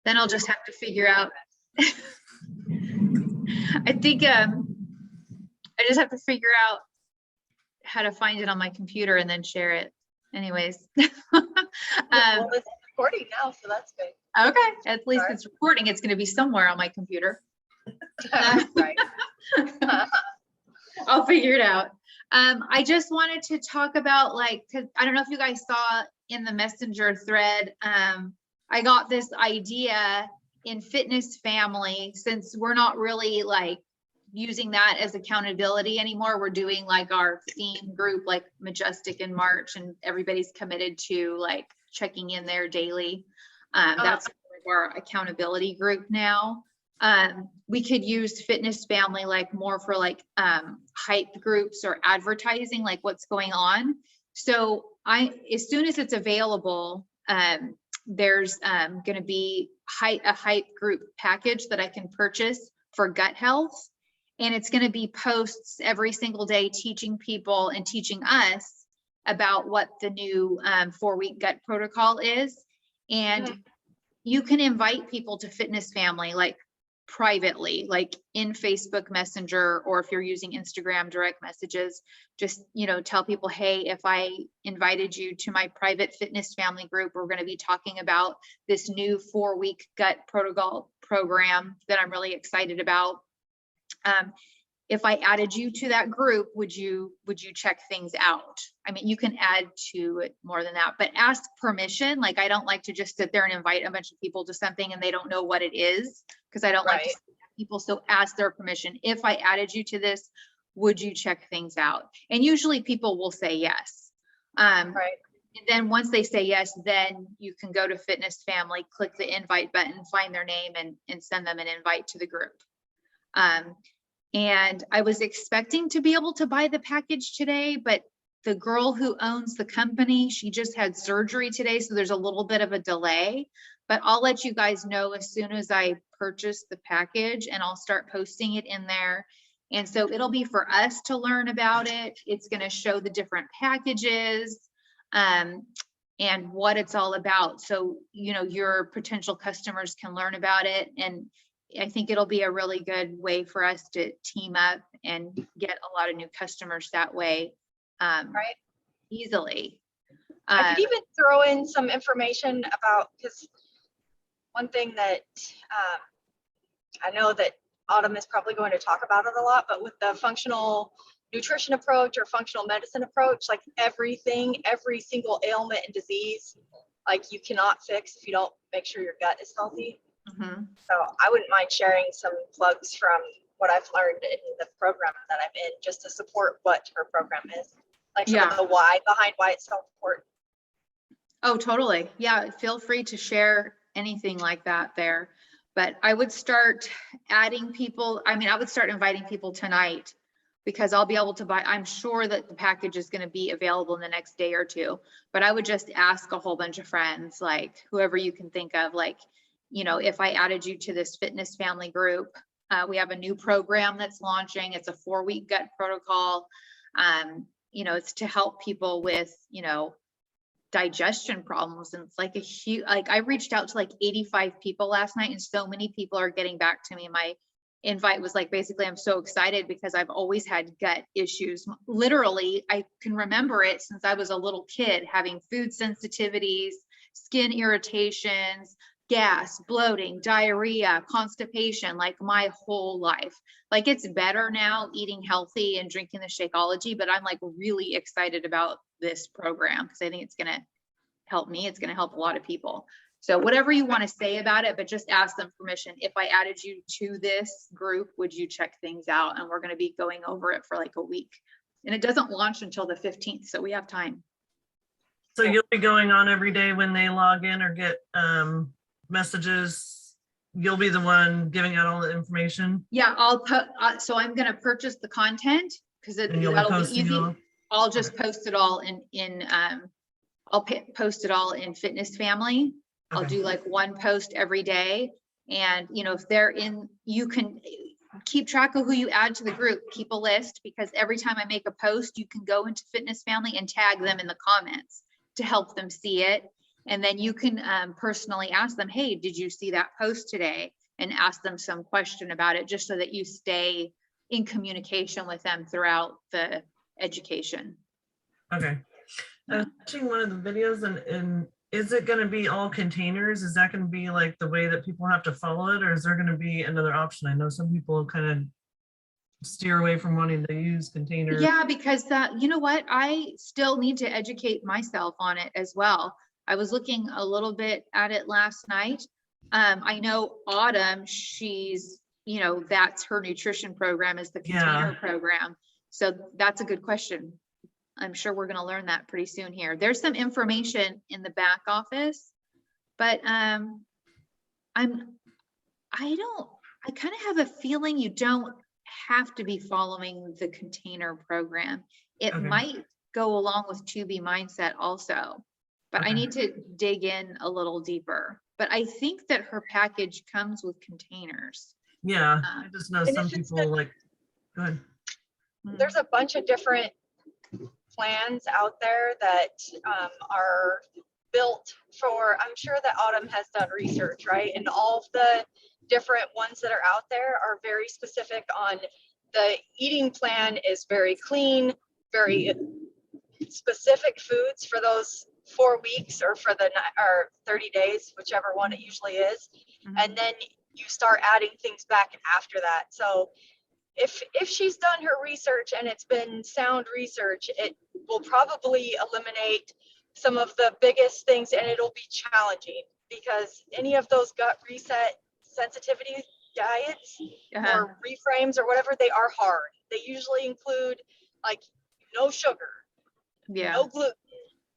Then I'll just have to figure out. I think I just have to figure out how to find it on my computer and then share it. Anyways. Well, it's recording now, so that's good. Okay, at least it's recording. It's going to be somewhere on my computer. Right. I'll figure it out. I just wanted to talk about, like, cause I don't know if you guys saw in the messenger thread, I got this idea in Fitness Family, since we're not really like using that as accountability anymore. We're doing like our theme group, like Majestic in March, and everybody's committed to like checking in there daily. That's our accountability group now. We could use Fitness Family like more for like hype groups or advertising, like what's going on. So as soon as it's available, there's going to be a hype group package that I can purchase for gut health. And it's going to be posts every single day teaching people and teaching us about what the new 4-week gut protocol is. And you can invite people to Fitness Family, like privately, like in Facebook Messenger, or if you're using Instagram direct messages, just, tell people, hey, if I invited you to my private Fitness Family group, we're going to be talking about this new 4-week gut protocol program that I'm really excited about. If I added you to that group, would you check things out? I mean, you can add to it more than that, but ask permission. Like, I don't like to just sit there and invite a bunch of people to something and they don't know what it is, because I don't like to see people. So ask their permission. If I added you to this, would you check things out? And usually people will say yes. And then once they say yes, then you can go to Fitness Family, click the invite button, find their name, and send them an invite to the group. And I was expecting to be able to buy the package today, but the girl who owns the company, she just had surgery today. So there's a little bit of a delay, but I'll let you guys know as soon as I purchase the package, and I'll start posting it in there. And so it'll be for us to learn about it. It's going to show the different packages, and what it's all about. So, your potential customers can learn about it. And I think it'll be a really good way for us to team up and get a lot of new customers that way, easily. I could even throw in some information about, because one thing that I know that Autumn is probably going to talk about it a lot, but with the functional nutrition approach or functional medicine approach, like every single ailment and disease, like you cannot fix if you don't make sure your gut is healthy. So I wouldn't mind sharing some plugs from what I've learned in the program that I'm in, just to support what her program is, like some of the why behind why it's so important. Oh, totally. Yeah. Feel free to share anything like that there, but I would start adding people. I mean, I would start inviting people tonight, because I'll be able to buy. I'm sure that the package is going to be available in the next day or two, but I would just ask a whole bunch of friends, like whoever you can think of, like, if I added you to this Fitness Family group, we have a new program that's launching. It's a 4-week gut protocol. It's to help people with, digestion problems. And it's like a huge, like I reached out to like 85 people last night, and so many people are getting back to me. My invite was like, basically, I'm so excited because I've always had gut issues. Literally, I can remember it since I was a little kid, having food sensitivities, skin irritations, gas, bloating, diarrhea, constipation, like my whole life. Like, it's better now eating healthy and drinking the Shakeology, but I'm like really excited about this program because I think it's going to help me. It's going to help a lot of people. So whatever you want to say about it, but just ask them permission. If I added you to this group, would you check things out? And we're going to be going over it for like a week, and it doesn't launch until the 15th. So we have time. So you'll be going on every day when they log in or get messages. You'll be the one giving out all the information. Yeah, I'll put. So I'm going to purchase the content because that'll be easy. I'll just post it all in I'll post it all in Fitness Family. Okay. I'll do like one post every day. And, if they're in, you can keep track of who you add to the group, keep a list, because every time I make a post, you can go into Fitness Family and tag them in the comments to help them see it. And then you can personally ask them, hey, did you see that post today? And ask them some question about it, just so that you stay in communication with them throughout the education. Okay. I was watching one of the videos and is it going to be all containers? Is that going to be like the way that people have to follow it, or is there going to be another option? I know some people kind of steer away from wanting to use containers. Yeah, because you know what? I still need to educate myself on it as well. I was looking a little bit at it last night. I know Autumn, she's, you know, that's her nutrition program is the container program. So that's a good question. I'm sure we're going to learn that pretty soon here. There's some information in the back office, but I kind of have a feeling you don't have to be following the container program. It Okay. might go along with 2B mindset also, but I Okay. need to dig in a little deeper. But I think that her package comes with containers. Yeah, I just know And some if it's people like, go ahead. There's a bunch of different plans out there that are built for, I'm sure that Autumn has done research, right? And all of the different ones that are out there are very specific on the eating plan is very clean, very specific foods for those 4 weeks or for the or 30 days, whichever one it usually is. Mhm. And then you start adding things back after that. So if she's done her research and it's been sound research, it will probably eliminate some of the biggest things, and it'll be challenging because any of those gut reset sensitivity diets or reframes or whatever, they are hard. They usually include like no sugar, Yeah. no gluten,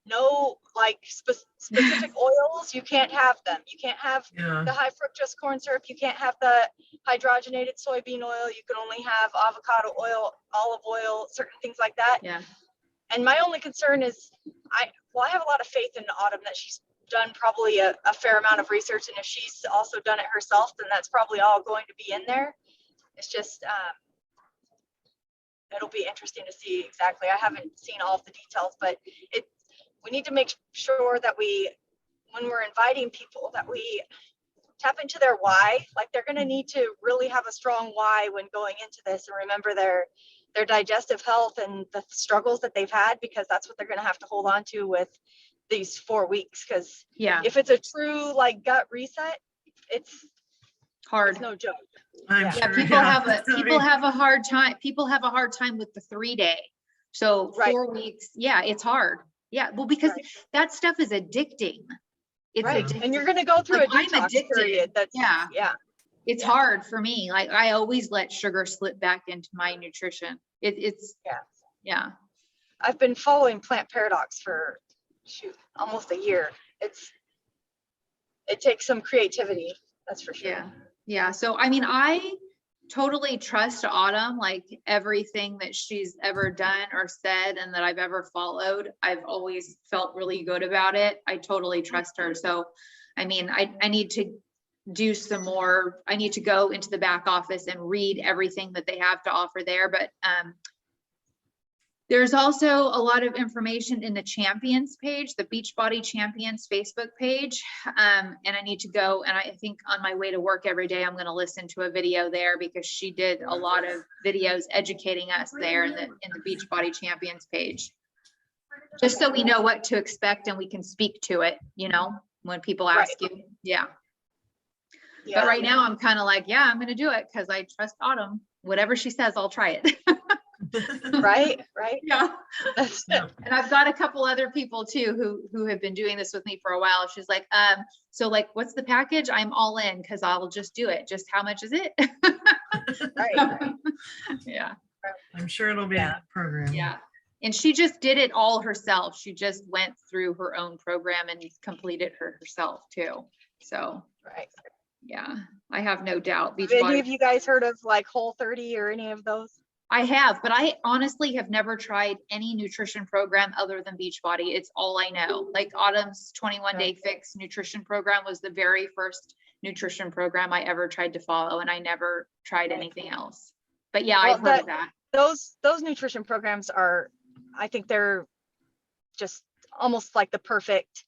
no like specific oils. You can't have them. You can't have Yeah. the high fructose corn syrup. You can't have the hydrogenated soybean oil. You can only have avocado oil, olive oil, certain things like that. Yeah. And my only concern is I have a lot of faith in Autumn that she's done probably a fair amount of research. And if she's also done it herself, then that's probably all going to be in there. It's just, it'll be interesting to see exactly. I haven't seen all of the details, but we need to make sure that when we're inviting people, that we tap into their why. Like they're going to need to really have a strong why when going into this, and remember their digestive health and the struggles that they've had, because that's what they're going to have to hold on to with these 4 weeks. Because Yeah. if it's a true like gut reset, it's Hard. no joke. I'm Yeah. sure. People have a hard time. People have a hard time with the 3-day. So Right. 4 weeks. Yeah, it's hard. Yeah. Well, because Right. that stuff is addicting. It's Right. addicting. And you're going to go through Like, a I'm detox addicted. period. That's Yeah. It's Yeah. hard for me. Like I always let sugar slip back into my nutrition. It's yeah. I've been following Plant Paradox for almost a year. It takes some creativity, that's for sure. Yeah. Yeah. So, I mean, I totally trust Autumn, like everything that she's ever done or said and that I've ever followed. I've always felt really good about it. I totally trust her. So, I mean, I need to do some more. I need to go into the back office and read everything that they have to offer there. But there's also a lot of information in the Champions page, the Beachbody Champions Facebook page. And I need to go, and I think on my way to work every day, I'm going to listen to a video there because she did a lot of videos educating us there in the Beachbody Champions page. Just so we know what to expect and we can speak to it, you know, when people ask you. Yeah. But right now I'm kind of like, yeah, I'm going to do it because I trust Autumn. Whatever she says, I'll try it. Right. Yeah. Yeah. And I've got a couple other people too who have been doing this with me for a while. She's like, so like, what's the package? I'm all in because I'll just do it. Just how much is it? Right. Yeah. I'm sure it'll be a good program. Yeah. And she just did it all herself. She just went through her own program and completed herself too. So Right. yeah, I have no doubt. Have any of you guys heard of like Whole30 or any of those? I have, but I honestly have never tried any nutrition program other than Beachbody. It's all I know. Like Autumn's 21-day fix nutrition program was the very first nutrition program I ever tried to follow, and I never tried anything else. But yeah, I've heard of that. Those nutrition programs are, I think they're just almost like the perfect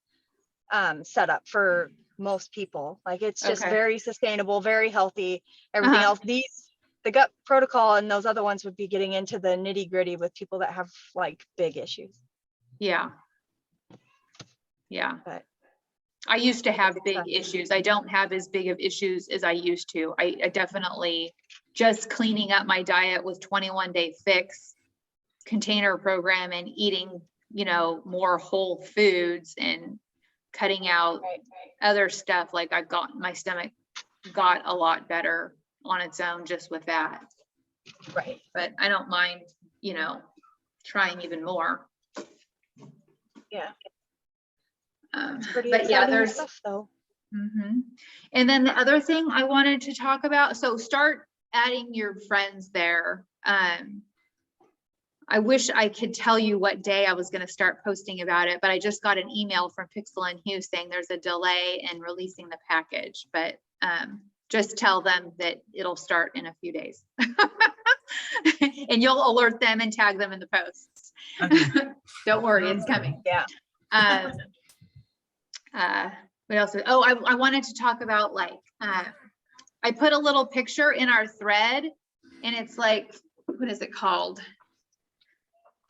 setup for most people. Like it's just Okay. very sustainable, very healthy. Everything else, the gut protocol and those other ones would be getting into the nitty gritty with people that have like big issues. Yeah. Yeah. But I used to have big stuff. issues. I don't have as big of issues as I used to. I definitely just cleaning up my diet with 21-day fix container program and eating, you know, more whole foods and cutting out Right. other stuff. Like my stomach got a lot better on its own just with that. Right. But I don't mind, you know, trying even more. Yeah. But yeah, exciting there's stuff though. Mhm. And then the other thing I wanted to talk about, so start adding your friends there. I wish I could tell you what day I was going to start posting about it, but I just got an email from Pixel and Hugh saying there's a delay in releasing the package, but just tell them that it'll start in a few days. And you'll alert them and tag them in the posts. Okay. Don't worry, it's coming. Yeah. What else? Oh, I wanted to talk about like, I put a little picture in our thread and it's like, what is it called?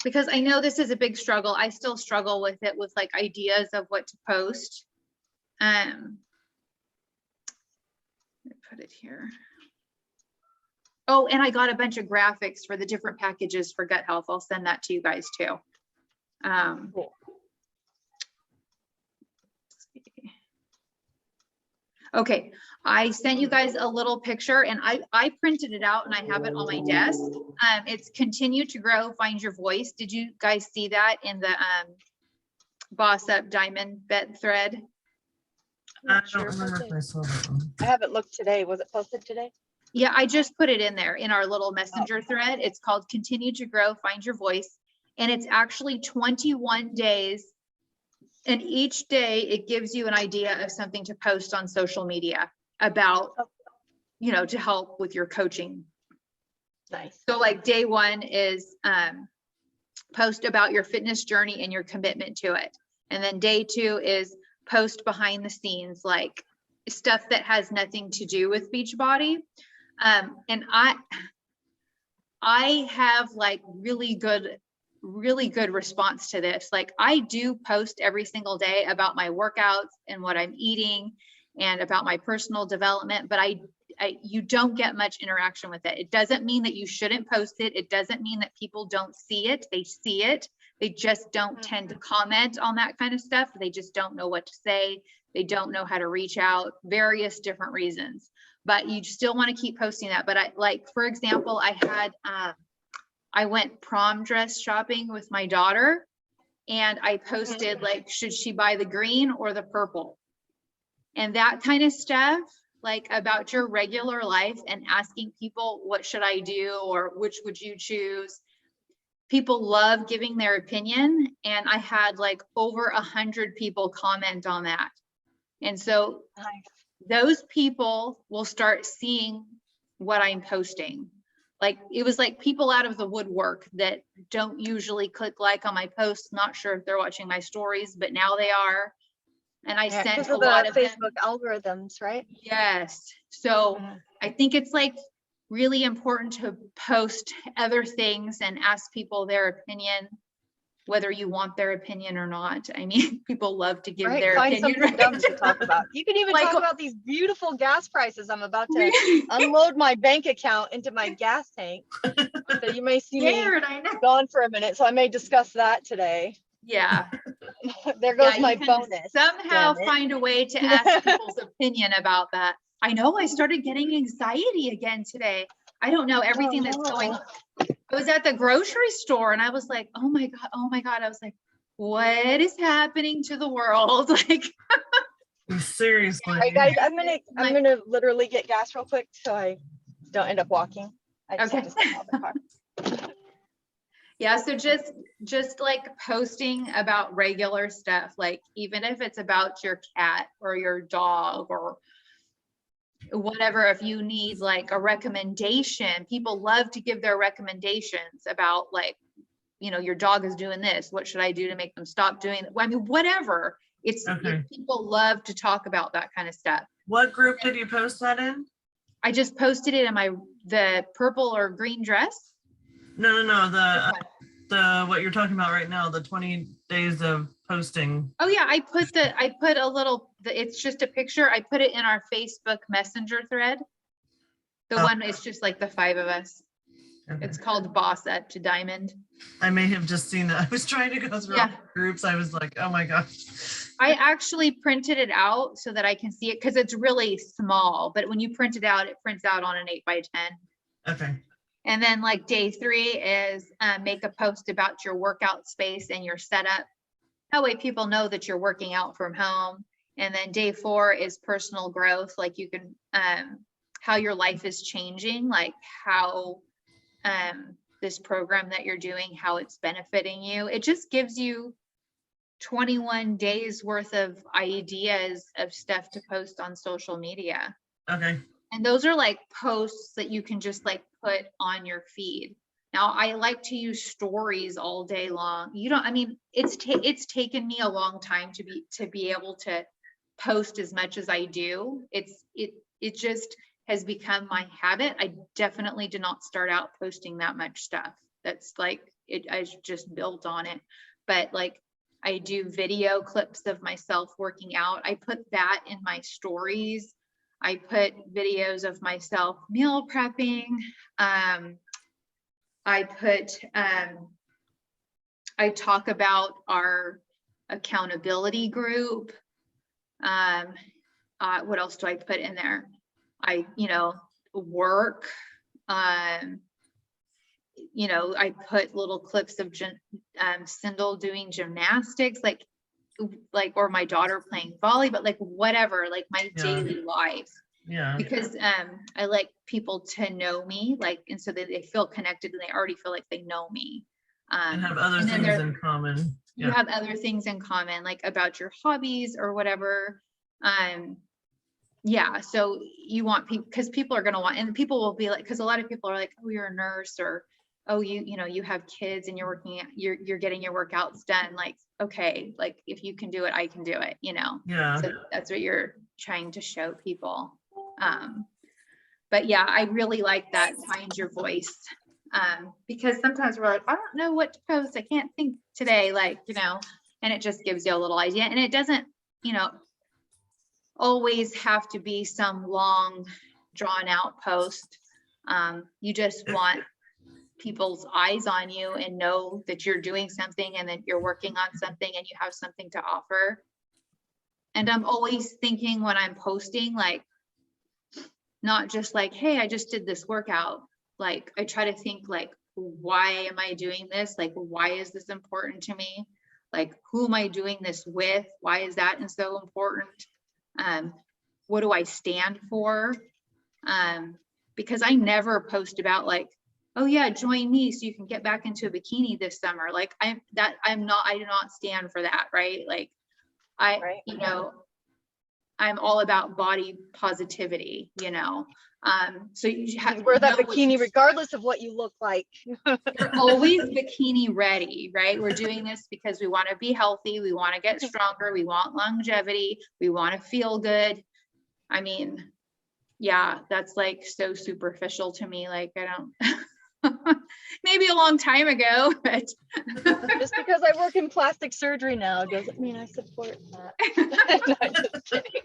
Because I know this is a big struggle. I still struggle with it with like ideas of what to post. Let me put it here. Oh, and I got a bunch of graphics for the different packages for gut health. I'll send that to you guys too. Cool. Okay, I sent you guys a little picture and I printed it out and I have it on my desk. It's continue to grow, find your voice. Did you guys see that in the Boss Up Diamond Bet thread? I don't remember if I saw that one. I haven't looked today. Was it posted today? Yeah, I just put it in there in our little messenger thread. It's called Continue to Grow, Find Your Voice. And it's actually 21 days. And each day it gives you an idea of something to post on social media about, you know, to help with your coaching. Nice. So like day one is post about your fitness journey and your commitment to it. And then day two is post behind the scenes, like stuff that has nothing to do with Beachbody. And I have like really good response to this. Like I do post every single day about my workouts and what I'm eating and about my personal development, but you don't get much interaction with it. It doesn't mean that you shouldn't post it. It doesn't mean that people don't see it. They see it. They just don't tend to comment on that kind of stuff. They just don't know what to say. They don't know how to reach out, various different reasons, but you still want to keep posting that. But for example, I went prom dress shopping with my daughter and I posted like, should she buy the green or the purple? And that kind of stuff, like about your regular life and asking people, what should I do? Or which would you choose? People love giving their opinion. And I had like over 100 people comment on that. And so those people will start seeing what I'm posting. Like it was like people out of the woodwork that don't usually click like on my posts, not sure if they're watching my stories, but now they are. And I sent a lot of Facebook algorithms, right? Yes. So I think it's like really important to post other things and ask people their opinion, whether you want their opinion or not. I mean, people love to give their Find opinion. something dumb to talk about. You can even Like, talk about these beautiful gas prices. I'm about to unload my bank account into my gas tank. So you may see me gone for a minute. So I may discuss that today. Yeah. There goes my bonus. Somehow find a way to ask people's opinion about that. I know I started getting anxiety again today. I don't know everything that's going on. I was at the grocery store and I was like, oh my God. I was like, what is happening to the world? Like, seriously. All right, guys, I'm gonna literally get gas real quick so I don't end up walking. I just have to step out the car. Yeah, so just like posting about regular stuff, like even if it's about your cat or your dog or whatever, if you need like a recommendation, people love to give their recommendations about like, you know, your dog is doing this. What should I do to make them stop doing it? Well, I mean, whatever. Okay. People love to talk about that kind of stuff. What group did you post that in? I just posted it in the purple or green dress. No, the what you're talking about right now, the 20 days of posting. Oh yeah, I put a little, it's just a picture. I put it in our Facebook Messenger thread. The one, it's just like the 5 of us. Okay. It's called Boss Up to Diamond. I may have just seen that. I was trying to go through all the groups. I was like, oh my gosh. I actually printed it out so that I can see it because it's really small, but when you print it out, it prints out on an 8x10. Okay. And then like day 3 is make a post about your workout space and your setup. That way people know that you're working out from home. And then day 4 is personal growth. Like you can, how your life is changing, like how this program that you're doing, how it's benefiting you. It just gives you 21 days worth of ideas of stuff to post on social media. Okay. And those are like posts that you can just like put on your feed. Now I like to use stories all day long. I mean, it's taken me a long time to be able to post as much as I do. It just has become my habit. I definitely did not start out posting that much stuff. That's like, I just built on it. But like, I do video clips of myself working out. I put that in my stories. I put videos of myself meal prepping. I talk about our accountability group. What else do I put in there? Work. I put little clips of Sindel doing gymnastics, or my daughter playing volley, but like whatever, like my daily life. Yeah. Because I like people to know me, and so that they feel connected and they already feel like they know me. And have other things in common. You have other things in common, like about your hobbies or whatever. So you want people, because people are going to want, and people will be like, because a lot of people are like, oh, you're a nurse, or oh, you have kids and you're getting your workouts done. Like, okay, like if you can do it, I can do it, Yeah. So that's what you're trying to show people. But yeah, I really like that, find your voice. Because sometimes we're like, I don't know what to post. I can't think today, and it just gives you a little idea. And it doesn't, always have to be some long drawn out post. You just want people's eyes on you and know that you're doing something and that you're working on something and you have something to offer. And I'm always thinking when I'm posting, like, not just like, hey, I just did this workout. Like, I try to think like, why am I doing this? Like, why is this important to me? Like, who am I doing this with? Why is that so important? What do I stand for? Because I never post about like, oh yeah, join me so you can get back into a bikini this summer. Like I do not stand for that. Right. Like I'm all about body positivity, so you have to wear that bikini regardless of what you look like. You're always bikini ready, right? We're doing this because we want to be healthy. We want to get stronger. We want longevity. We want to feel good. I mean, yeah, that's like so superficial to me. Like I don't, maybe a long time ago, but just because I work in plastic surgery now doesn't mean I support that. No, just kidding.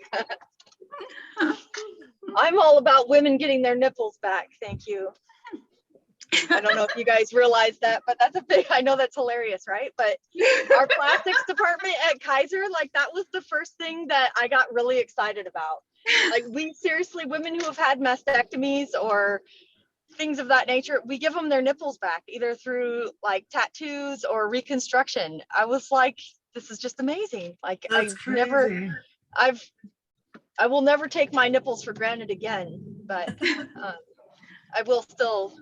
I'm all about women getting their nipples back. Thank you. I don't know if you guys realize that, but I know that's hilarious, right? But our plastics department at Kaiser, like that was the first thing that I got really excited about. Like we seriously, women who have had mastectomies or things of that nature, we give them their nipples back either through like tattoos or reconstruction. I was like, this is just amazing. Like I will never take my nipples for granted again, but I will still,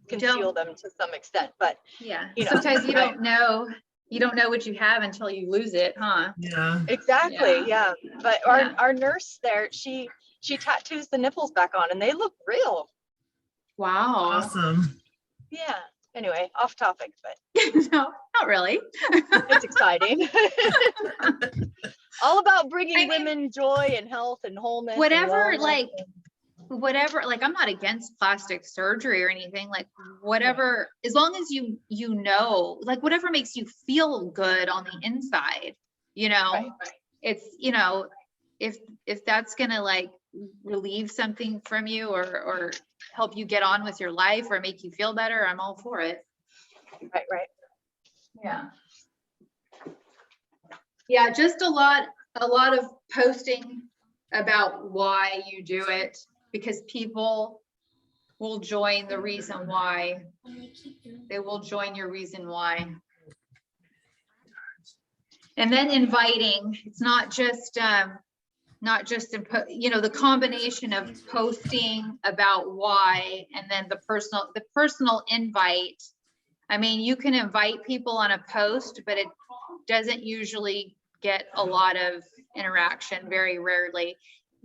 conceal them to some extent. But sometimes you don't know what you have until you lose it, huh? Yeah, exactly. Yeah. But our nurse there, she tattoos the nipples back on and they look real. Wow. Awesome. Yeah. Anyway, off topic, but No, not really. it's exciting. All about bringing I mean, women joy and health and wholeness. and Whatever, wellness like, and- whatever, like, I'm not against plastic surgery or anything, like, whatever, as long as you know, like, whatever makes you feel good on the inside, you know, Right. it's, you know, if that's gonna like relieve something from you or help you get on with your life or make you feel better, I'm all for it. Right. Yeah. Yeah, just a lot of posting about why you do it, because people will join the reason why. They will join your reason why. And then inviting, it's not just you know, the combination of posting about why and then the personal invite. I mean, you can invite people on a post, but it doesn't usually get a lot of interaction, very rarely,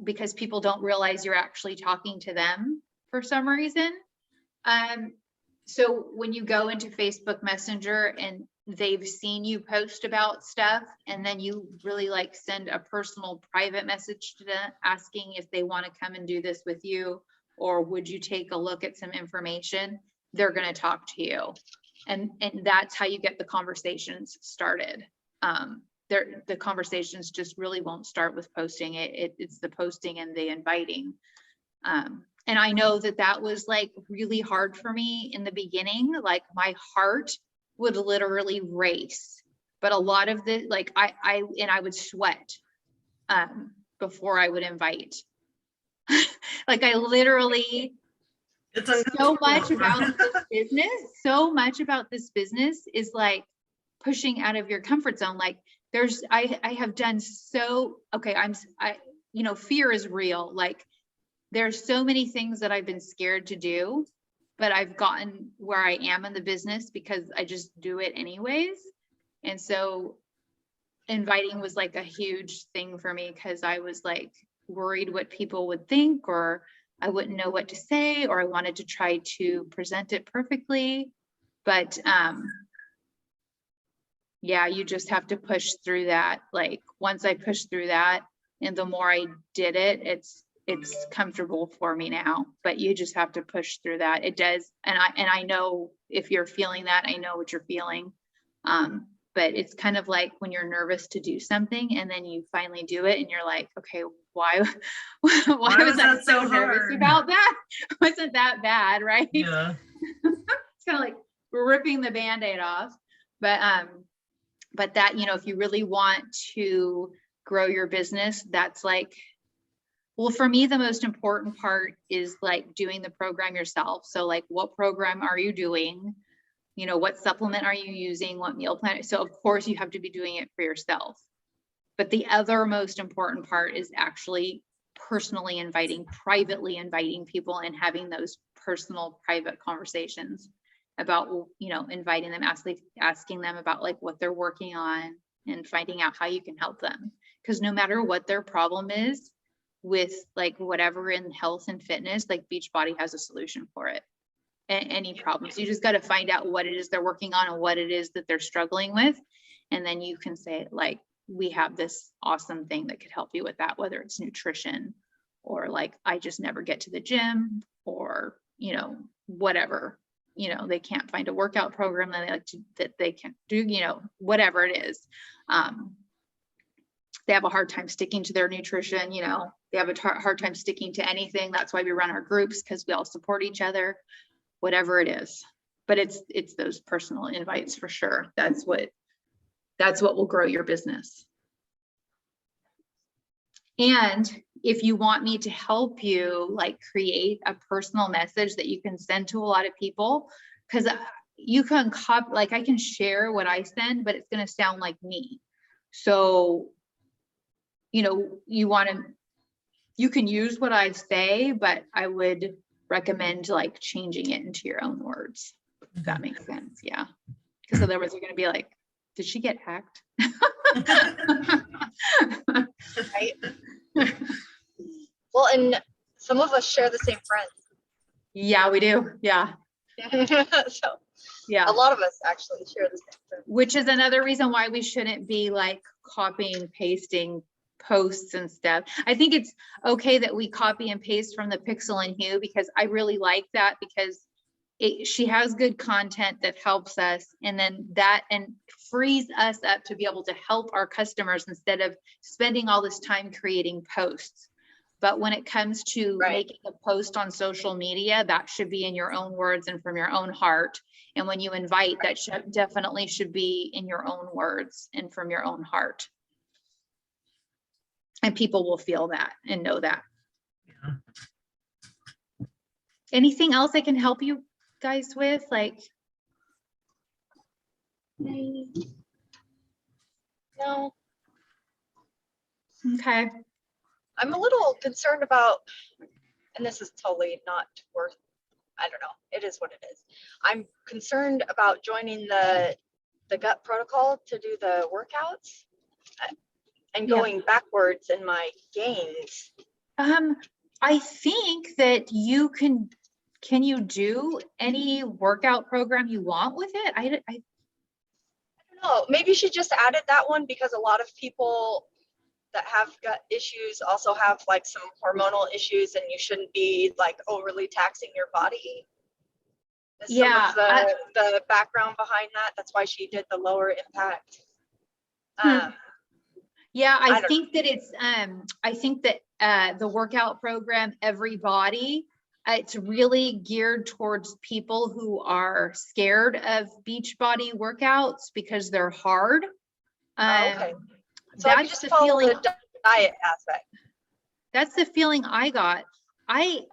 because people don't realize you're actually talking to them for some reason. So when you go into Facebook Messenger and they've seen you post about stuff, and then you really like send a personal private message to them asking if they want to come and do this with you, or would you take a look at some information, they're going to talk to you. And that's how you get the conversations started. The conversations just really won't start with posting. It's the posting and the inviting. And I know that was like really hard for me in the beginning. Like my heart would literally race, but a lot of the, like I would sweat before I would invite. Like I literally, so much about this business is like pushing out of your comfort zone. Like I have done so, okay, you know, fear is real. Like there's so many things that I've been scared to do, but I've gotten where I am in the business because I just do it anyways. And so inviting was like a huge thing for me because I was like worried what people would think, or I wouldn't know what to say, or I wanted to try to present it perfectly. But yeah, you just have to push through that. Like once I pushed through that and the more I did it, it's comfortable for me now, but you just have to push through that. It does. And I know if you're feeling that, I know what you're feeling. But it's kind of like when you're nervous to do something and then you finally do it and you're like, okay, why was I so nervous about that? Wasn't that bad, right? Yeah. It's kind of like ripping the Band-Aid off. But that, you know, if you really want to grow your business, that's like, well, for me, the most important part is like doing the program yourself. So like, what program are you doing? You know, what supplement are you using? What meal plan? So of course you have to be doing it for yourself. But the other most important part is actually personally inviting, privately inviting people and having those personal private conversations about, you know, inviting them, asking them about like what they're working on and finding out how you can help them. Because no matter what their problem is with like whatever in health and fitness, like Beachbody has a solution for it. Any problems, you just got to find out what it is they're working on and what it is that they're struggling with. And then you can say like, we have this awesome thing that could help you with that, whether it's nutrition or like, I just never get to the gym, or, you know, whatever, you know, they can't find a workout program that they like to, that they can do, you know, whatever it is. They have a hard time sticking to their nutrition, you know, they have a hard time sticking to anything. That's why we run our groups, because we all support each other, whatever it is. But it's those personal invites for sure. That's what will grow your business. And if you want me to help you like create a personal message that you can send to a lot of people, because you can copy, like I can share what I send, but it's going to sound like me. So, you know, you can use what I say, but I would recommend like changing it into your own words, if that makes sense. Yeah. Because otherwise you're going to be like, did she get hacked? Right. Well, and some of us share the same friends. Yeah, we do. Yeah. So Yeah. A lot of us actually share the same thing. Which is another reason why we shouldn't be like copying, pasting posts and stuff. I think it's okay that we copy and paste from the Pixel and Hue, because I really like that, because she has good content that helps us, and then that and frees us up to be able to help our customers instead of spending all this time creating posts. But when it comes to making a post on social media, that should be in your own words and from your own heart. And when you invite, that definitely should be in your own words and from your own heart. And people will feel that and know that. Yeah. Anything else I can help you guys with? Like, No, okay. I'm a little concerned about, and this is totally not worth, I don't know, it is what it is. I'm concerned about joining the gut protocol to do the workouts and going backwards in my gains. I think that you can you do any workout program you want with it? I don't know, maybe she just added that one because a lot of people that have gut issues also have like some hormonal issues, and you shouldn't be like overly taxing your body. Some of the background behind that. That's why she did the lower impact. Yeah, I think that it's I think that the workout program, Everybody, it's really geared towards people who are scared of Beachbody workouts because they're hard. Okay. So that's I can just the follow feeling. the diet aspect. That's the feeling I got. I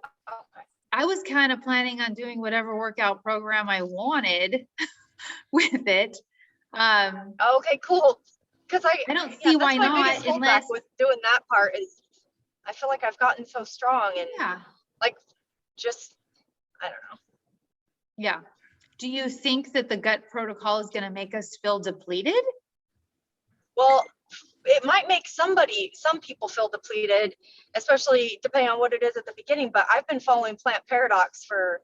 was kind of planning on doing whatever workout program I wanted with it. Okay, cool. Because I don't see why my not, biggest holdback unless with doing that part is I feel like I've gotten so strong and like just I don't know. Yeah. Do you think that the gut protocol is going to make us feel depleted? Well, it might make some people feel depleted, especially depending on what it is at the beginning. But I've been following Plant Paradox for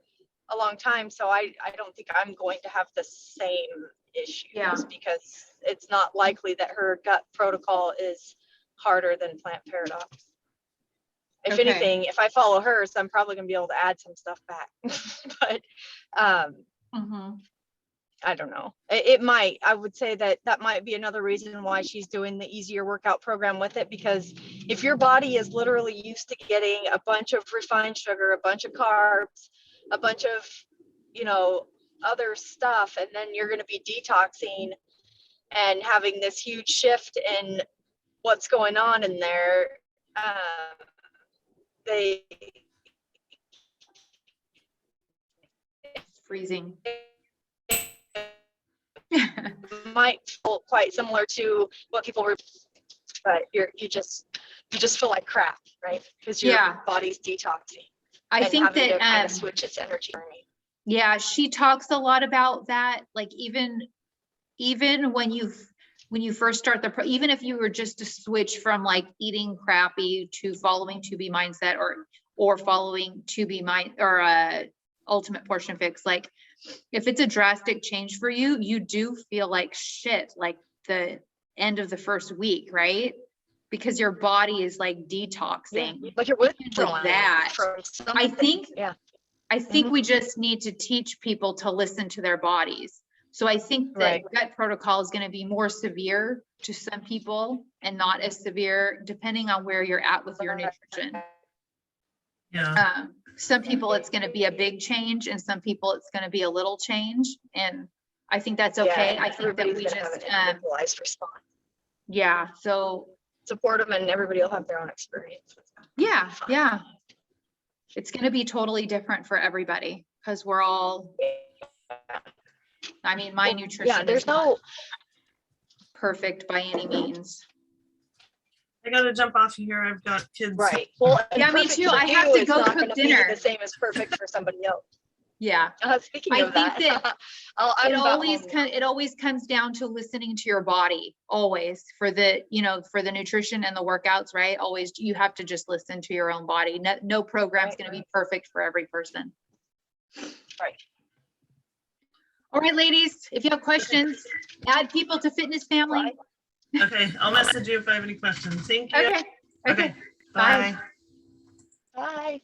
a long time, so I don't think I'm going to have the same issues because it's not likely that her gut protocol is harder than Plant Paradox. If anything, if I follow hers, I'm probably going to be able to add some stuff back. But I don't know. It might. I would say that might be another reason why she's doing the easier workout program with it, because if your body is literally used to getting a bunch of refined sugar, a bunch of carbs, a bunch of, other stuff, and then you're going to be detoxing and having this huge shift in what's going on in there, It's freezing. Might feel quite similar to what people were, but you just feel like crap, right? Because your body's detoxing. I think that to kind of switch its energy. Yeah, she talks a lot about that. Like even when you first start even if you were just to switch from like eating crappy to following 2B mindset or following 2B mind or ultimate portion fix, like if it's a drastic change for you, you do feel like shit, like the end of the first week, right? Because your body is like detoxing. Like you're withdrawing that. From something. I think we just need to teach people to listen to their bodies. So I think that gut protocol is going to be more severe to some people and not as severe depending on where you're at with your nutrition. Yeah. Some people it's going to be a big change, and some people it's going to be a little change, and I think that's okay. I think that we just have an individualized response. Yeah. So support them, and everybody will have their own experience. Yeah. It's going to be totally different for everybody because we're all. I mean, my nutrition there's is not perfect by any means. I gotta jump off here. I've got kids. Right. Well, me too. I have to go cook dinner. The same as perfect for somebody else. Yeah. Speaking of that, it always comes down to listening to your body. Always for the nutrition and the workouts, right? Always you have to just listen to your own body. No program's going to be perfect for every person. Right. All right, ladies, if you have questions, add people to Fitness Family. Okay, I'll message you if I have any questions. Thank you. Okay, okay. Okay, bye. Bye.